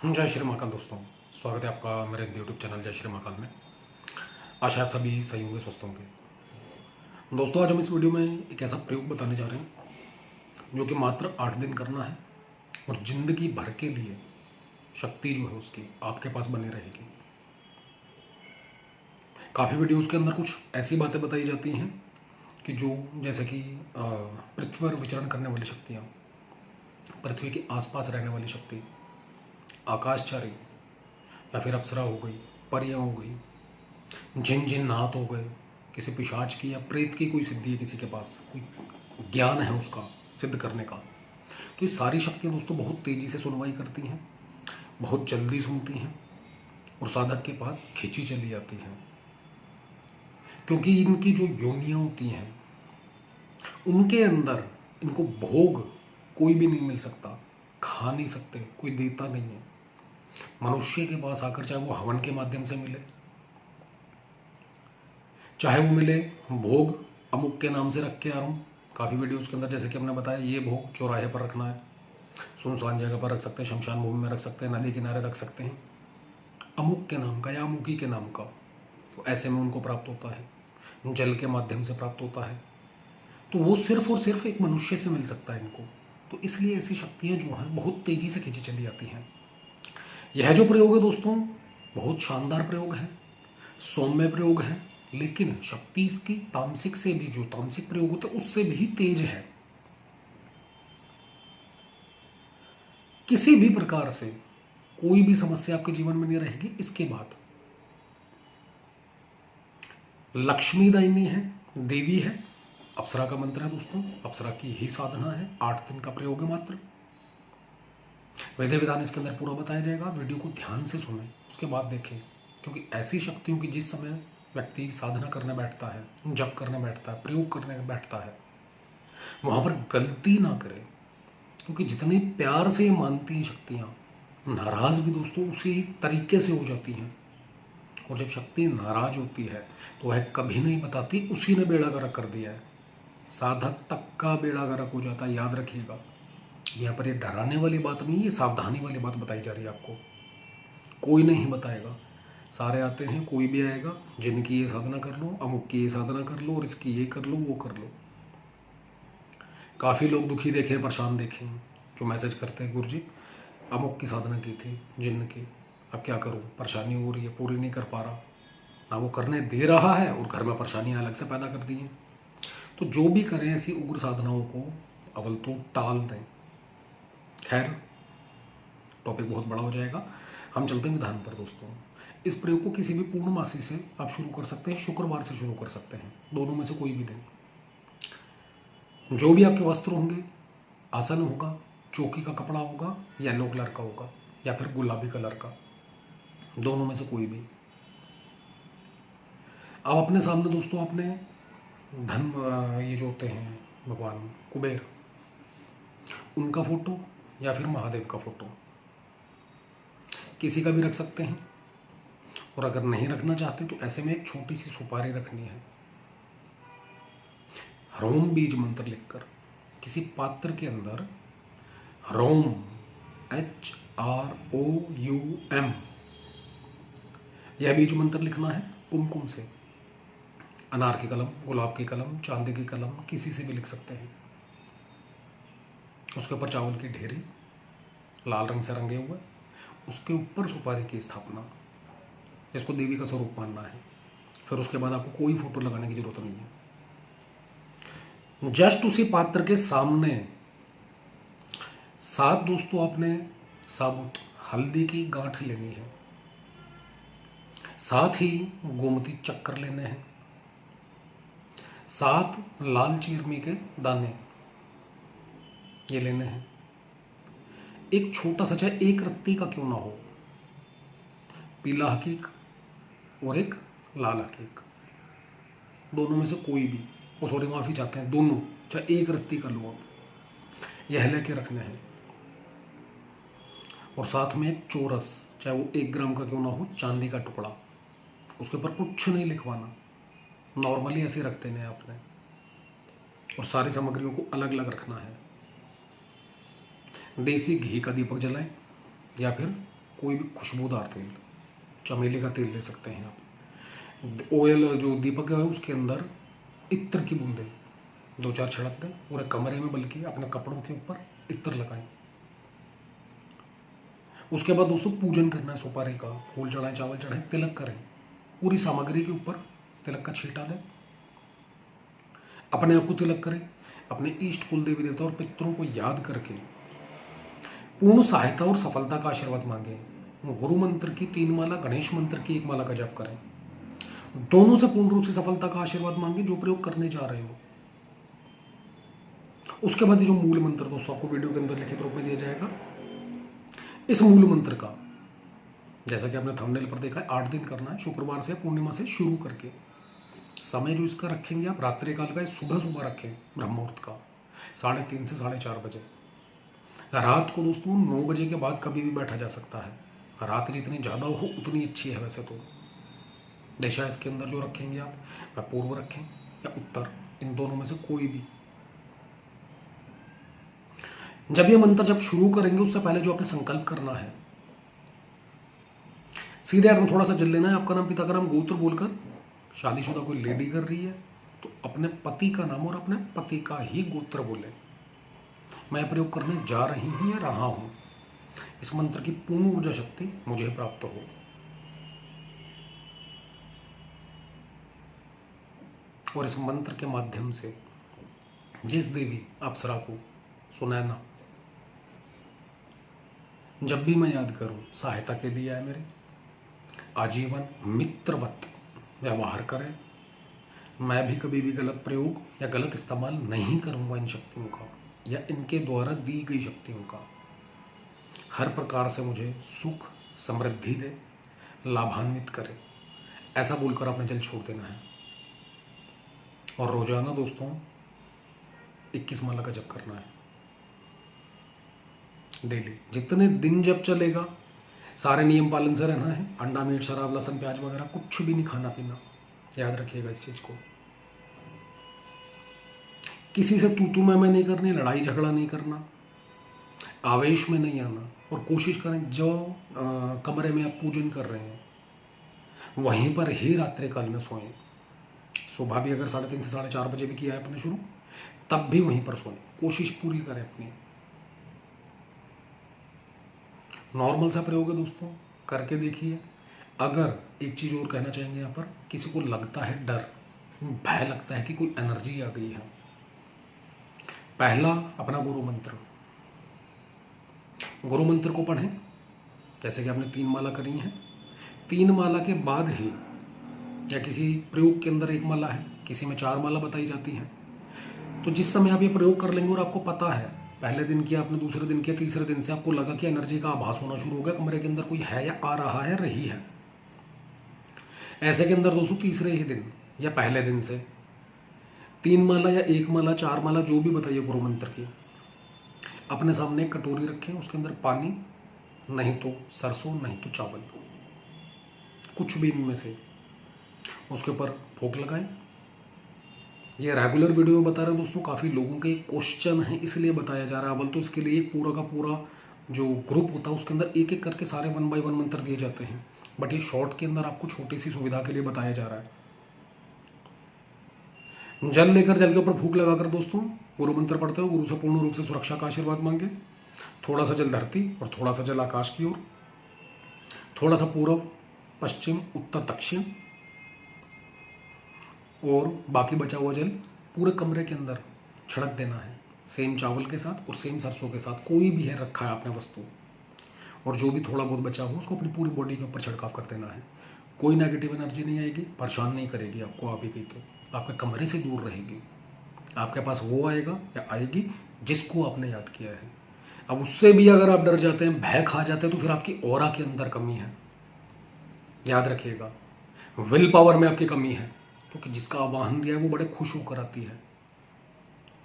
जय श्री महाकाल दोस्तों, स्वागत है आपका मेरे यूट्यूब चैनल जय श्री महाकाल में। आशा आप सभी सही होंगे, स्वस्थ होंगे। दोस्तों, आज हम इस वीडियो में एक ऐसा प्रयोग बताने जा रहे हैं जो कि मात्र 8 दिन करना है और ज़िंदगी भर के लिए शक्ति जो है उसकी आपके पास बनी रहेगी। काफ़ी वीडियोज़ के अंदर कुछ ऐसी बातें बताई जाती हैं कि जो जैसे कि पृथ्वी पर विचरण करने वाली शक्तियाँ, पृथ्वी के आसपास रहने वाली शक्ति, आकाशचारी या फिर अप्सरा हो गई, परियां हो गई, जिन जिन नाथ हो गए, किसी पिशाच की या प्रेत की कोई सिद्धि है, किसी के पास कोई ज्ञान है उसका सिद्ध करने का, तो ये सारी शक्तियाँ दोस्तों बहुत तेज़ी से सुनवाई करती हैं, बहुत जल्दी सुनती हैं और साधक के पास खींची चली जाती हैं। क्योंकि इनकी जो योनियाँ होती हैं उनके अंदर इनको भोग कोई भी नहीं मिल सकता, खा नहीं सकते, कोई देता नहीं है। मनुष्य के पास आकर चाहे वो हवन के माध्यम से मिले, चाहे वो मिले भोग अमुक के नाम से रख के आ रहा हूँ। काफ़ी वीडियोज़ के अंदर जैसे कि हमने बताया, ये भोग चौराहे पर रखना है, सुनसान जगह पर रख सकते हैं, शमशान भूमि में रख सकते हैं, नदी किनारे रख सकते हैं, अमुक के नाम का या अमुकी के नाम का। तो ऐसे में उनको प्राप्त होता है, जल के माध्यम से प्राप्त होता है। तो वो सिर्फ और सिर्फ एक मनुष्य से मिल सकता है इनको। तो इसलिए ऐसी शक्तियाँ जो हैं बहुत तेज़ी से खींची चली जाती हैं। यह जो प्रयोग है दोस्तों बहुत शानदार प्रयोग है, सौम्य प्रयोग है, लेकिन शक्ति इसकी तामसिक से भी, जो तामसिक प्रयोग होता है उससे भी तेज है। किसी भी प्रकार से कोई भी समस्या आपके जीवन में नहीं रहेगी। इसके बाद लक्ष्मीदायिनी है, देवी है, अप्सरा का मंत्र है दोस्तों, अप्सरा की ही साधना है, 8 दिन का प्रयोग है मात्र। विधि विधान इसके अंदर पूरा बताया जाएगा, वीडियो को ध्यान से सुनें, उसके बाद देखें। क्योंकि ऐसी शक्तियों की जिस समय व्यक्ति साधना करने बैठता है, जप करने बैठता है, प्रयोग करने बैठता है, वहाँ पर गलती ना करे। क्योंकि जितने प्यार से मानती हैं शक्तियाँ, नाराज़ भी दोस्तों उसी तरीके से हो जाती हैं। और जब शक्ति नाराज होती है तो वह कभी नहीं बताती उसी ने बेड़ा गर्क कर दिया है, साधक तक का बेड़ा गर्क हो जाता है। याद रखिएगा, यहाँ पर ये डराने वाली बात नहीं है, ये सावधानी वाली बात बताई जा रही है आपको। कोई नहीं बताएगा, सारे आते हैं, कोई भी आएगा, जिनकी ये साधना कर लो, अमुक की ये साधना कर लो, और इसकी ये कर लो, वो कर लो। काफ़ी लोग दुखी देखे, परेशान देखे, जो मैसेज करते हैं गुरु जी अमुक की साधना की थी, जिन्न की, अब क्या करूँ, परेशानी हो रही है, पूरी नहीं कर पा रहा, ना वो करने दे रहा है और घर में परेशानियाँ अलग से पैदा कर दी हैं। तो जो भी करें ऐसी उग्र साधनाओं को अव्वल तो टाल दें। खैर, टॉपिक बहुत बड़ा हो जाएगा, हम चलते हैं विधान पर दोस्तों। इस प्रयोग को किसी भी पूर्णमासी से आप शुरू कर सकते हैं, शुक्रवार से शुरू कर सकते हैं, दोनों में से कोई भी दिन। जो भी आपके वस्त्र होंगे, आसन होगा, चौकी का कपड़ा होगा, येलो कलर का होगा या फिर गुलाबी कलर का, दोनों में से कोई भी। अब अपने सामने दोस्तों आपने धन, ये जो होते हैं भगवान कुबेर, उनका फोटो या फिर महादेव का फोटो किसी का भी रख सकते हैं। और अगर नहीं रखना चाहते तो ऐसे में एक छोटी सी सुपारी रखनी है, रोम बीज मंत्र लिखकर किसी पात्र के अंदर रोम HROUM यह बीज मंत्र लिखना है कुमकुम से। अनार की कलम, गुलाब की कलम, चांदी की कलम, किसी से भी लिख सकते हैं। उसके ऊपर चावल की ढेरी लाल रंग से रंगे हुए, उसके ऊपर सुपारी की स्थापना, इसको देवी का स्वरूप मानना है। फिर उसके बाद आपको कोई फोटो लगाने की जरूरत नहीं है। जस्ट उसी पात्र के सामने साथ दोस्तों आपने साबुत हल्दी की गांठ लेनी है, साथ ही गोमती चक्कर लेने हैं, साथ लाल चीरमी के दाने ये लेने हैं। एक छोटा सा, चाहे एक रत्ती का क्यों ना हो, पीला हकीक और एक लाल हकीक, दोनों में से कोई भी, वो सॉरी माफ़ी चाहते हैं, दोनों, चाहे एक रत्ती का लो आप, यह लेके रखने हैं। और साथ में एक चोरस, चाहे वो 1 ग्राम का क्यों ना हो, चांदी का टुकड़ा, उसके ऊपर कुछ नहीं लिखवाना, नॉर्मली ऐसे रख देने हैं आपने। और सारी सामग्रियों को अलग अलग रखना है। देसी घी का दीपक जलाएं या फिर कोई भी खुशबूदार तेल, चमेली का तेल ले सकते हैं आप। ऑयल जो दीपक है उसके अंदर इत्र की बूंदें 2-4 छिड़क दें पूरे कमरे में, बल्कि अपने कपड़ों के ऊपर इत्र लगाएं। उसके बाद दोस्तों पूजन करना है सुपारी का, फूल चढ़ाएं, चावल चढ़ाएं, तिलक करें, पूरी सामग्री के ऊपर तिलक का छींटा दें, अपने आप को तिलक करें, अपने इष्ट कुल देवी देवता और पितरों को याद करके पूर्ण सहायता और सफलता का आशीर्वाद मांगे। गुरु मंत्र की 3 माला, गणेश मंत्र की 1 माला का जप करें। दोनों से पूर्ण रूप से सफलता का आशीर्वाद मांगे जो प्रयोग करने जा रहे हो। उसके बाद जो मूल मंत्र दोस्तों आपको वीडियो के अंदर लिखित रूप में दिया जाएगा, इस मूल मंत्र का जैसा कि आपने थंबनेल पर देखा है 8 दिन करना है, शुक्रवार से पूर्णिमा से शुरू करके। समय जो इसका रखेंगे आप रात्रि काल का, सुबह सुबह रखें ब्रह्म मुहूर्त का 3:30 से 4:30 बजे। रात को दोस्तों 9 बजे के बाद कभी भी बैठा जा सकता है, रात जितनी ज़्यादा हो उतनी अच्छी है। वैसे तो दिशा इसके अंदर जो रखेंगे आप, वह पूर्व रखें या उत्तर, इन दोनों में से कोई भी। जब ये मंत्र जब शुरू करेंगे उससे पहले जो आपने संकल्प करना है, सीधे आपको थोड़ा सा जल लेना है। आपका नाम, पिता का नाम, गोत्र बोलकर, शादीशुदा कोई लेडी कर रही है तो अपने पति का नाम और अपने पति का ही गोत्र बोले। मैं प्रयोग करने जा रही हूं या रहा हूं, इस मंत्र की पूर्ण ऊर्जा शक्ति मुझे प्राप्त हो। और इस मंत्र के माध्यम से जिस देवी अप्सरा को, सुनैना, जब भी मैं याद करूं सहायता के लिए आए, मेरे आजीवन मित्रवत व्यवहार करें। मैं भी कभी भी गलत प्रयोग या गलत इस्तेमाल नहीं करूंगा इन शक्तियों का या इनके द्वारा दी गई शक्तियों का। हर प्रकार से मुझे सुख समृद्धि दे, लाभान्वित करे, ऐसा बोलकर आपने जल छोड़ देना है। और रोजाना दोस्तों 21 माला का जप करना है डेली। जितने दिन जब चलेगा सारे नियम पालन से रहना है। अंडा, मीट, शराब, लहसुन, प्याज वगैरह कुछ भी नहीं खाना पीना, याद रखिएगा इस चीज को। किसी से तू मैं नहीं करनी, लड़ाई झगड़ा नहीं करना, आवेश में नहीं आना। और कोशिश करें जो कमरे में आप पूजन कर रहे हैं वहीं पर ही रात्रि काल में सोएं। सुबह भी अगर 3:30 से 4:30 बजे भी किया है अपने शुरू, तब भी वहीं पर सोएं। कोशिश पूरी करें अपनी। नॉर्मल सा प्रयोग है दोस्तों, करके देखिए। अगर एक चीज़ और कहना चाहेंगे यहाँ पर, किसी को लगता है डर, भय लगता है कि कोई एनर्जी आ गई है, पहला अपना गुरु मंत्र को पढ़ें। जैसे कि आपने 3 माला करी हैं, 3 माला के बाद ही, या किसी प्रयोग के अंदर 1 माला है, किसी में 4 माला बताई जाती हैं, तो जिस समय आप ये प्रयोग कर लेंगे और आपको पता है पहले दिन किया आपने, दूसरे दिन किया, तीसरे दिन से आपको लगा कि एनर्जी का आभास होना शुरू हो गया, कमरे के अंदर कोई है या आ रहा है, रही है, ऐसे के अंदर दोस्तों तीसरे ही दिन या पहले दिन से 3 माला या 1 माला, 4 माला जो भी बताइए गुरु मंत्र की, अपने सामने एक कटोरी रखें, उसके अंदर पानी, नहीं तो सरसों, नहीं तो चावल, कुछ भी इनमें से, उसके ऊपर फूंक लगाएं। ये रेगुलर वीडियो में बता रहे हैं दोस्तों, काफ़ी लोगों के क्वेश्चन हैं इसलिए बताया जा रहा है। अव्वल तो इसके लिए एक पूरा का पूरा जो ग्रुप होता है उसके अंदर एक एक करके सारे 1 बाय 1 मंत्र दिए जाते हैं, बट ये शॉर्ट के अंदर आपको छोटी सी सुविधा के लिए बताया जा रहा है। जल लेकर जल के ऊपर फूंक लगाकर दोस्तों गुरु मंत्र पढ़ते हो, गुरु से पूर्ण रूप से सुरक्षा का आशीर्वाद मांगे। थोड़ा सा जल धरती और थोड़ा सा जल आकाश की ओर, थोड़ा सा पूर्व, पश्चिम, उत्तर, दक्षिण, और बाकी बचा हुआ जल पूरे कमरे के अंदर छिड़क देना है, सेम चावल के साथ और सेम सरसों के साथ, कोई भी है रखा है आपने वस्तु, और जो भी थोड़ा बहुत बचा हो उसको अपनी पूरी बॉडी के ऊपर छिड़काव कर देना है। कोई नेगेटिव एनर्जी नहीं आएगी, परेशान नहीं करेगी आपको, आ भी गई तो आपके कमरे से दूर रहेगी। आपके पास वो आएगा या आएगी जिसको आपने याद किया है। अब उससे भी अगर आप डर जाते हैं, भय खा जाते हैं, तो फिर आपकी ऑरा के अंदर कमी है, याद रखिएगा। विल पावर में आपकी कमी है, क्योंकि जिसका आवाहन दिया है वो बड़े खुश होकर आती है।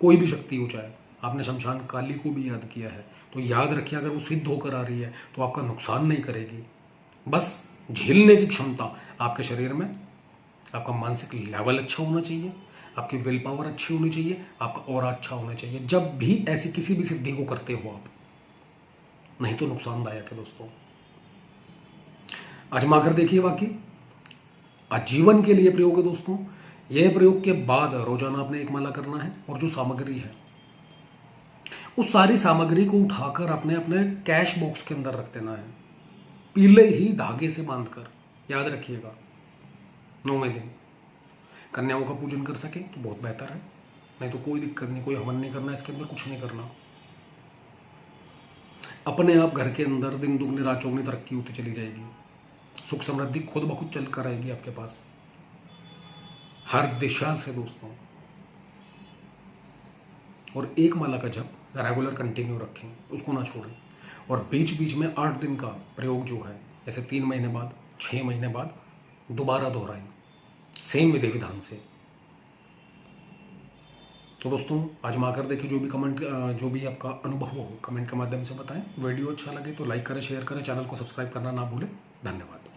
कोई भी शक्ति हो, चाहे आपने शमशान काली को भी याद किया है, तो याद रखिए अगर वो सिद्ध होकर आ रही है तो आपका नुकसान नहीं करेगी, बस झेलने की क्षमता आपके शरीर में, आपका मानसिक लेवल अच्छा होना चाहिए, आपकी विल पावर अच्छी होनी चाहिए, आपका ऑरा अच्छा होना चाहिए जब भी ऐसी किसी भी सिद्धि को करते हो आप, नहीं तो नुकसानदायक है दोस्तों। आजमा कर देखिए, बाकी आजीवन के लिए प्रयोग है दोस्तों। यह प्रयोग के बाद रोजाना आपने एक माला करना है, और जो सामग्री है उस सारी सामग्री को उठाकर अपने अपने कैश बॉक्स के अंदर रख देना है, पीले ही धागे से बांधकर। याद रखिएगा, 9वें दिन कन्याओं का पूजन कर सके तो बहुत बेहतर है, नहीं तो कोई दिक्कत नहीं, कोई हवन नहीं करना, इसके अंदर कुछ नहीं करना। अपने आप घर के अंदर दिन दुगनी रात चौगनी तरक्की होती चली जाएगी, सुख समृद्धि खुद ब खुद चल कर आएगी आपके पास, हर दिशा से दोस्तों। और एक माला का जप रेगुलर कंटिन्यू रखें, उसको ना छोड़ें। और बीच बीच में 8 दिन का प्रयोग जो है, जैसे 3 महीने बाद, 6 महीने बाद दोबारा दोहराएं, सेम विधि विधान से। तो दोस्तों आजमा कर देखिए, जो भी आपका अनुभव हो कमेंट के माध्यम से बताएं। वीडियो अच्छा लगे तो लाइक करें, शेयर करें, चैनल को सब्सक्राइब करना ना भूलें। धन्यवाद।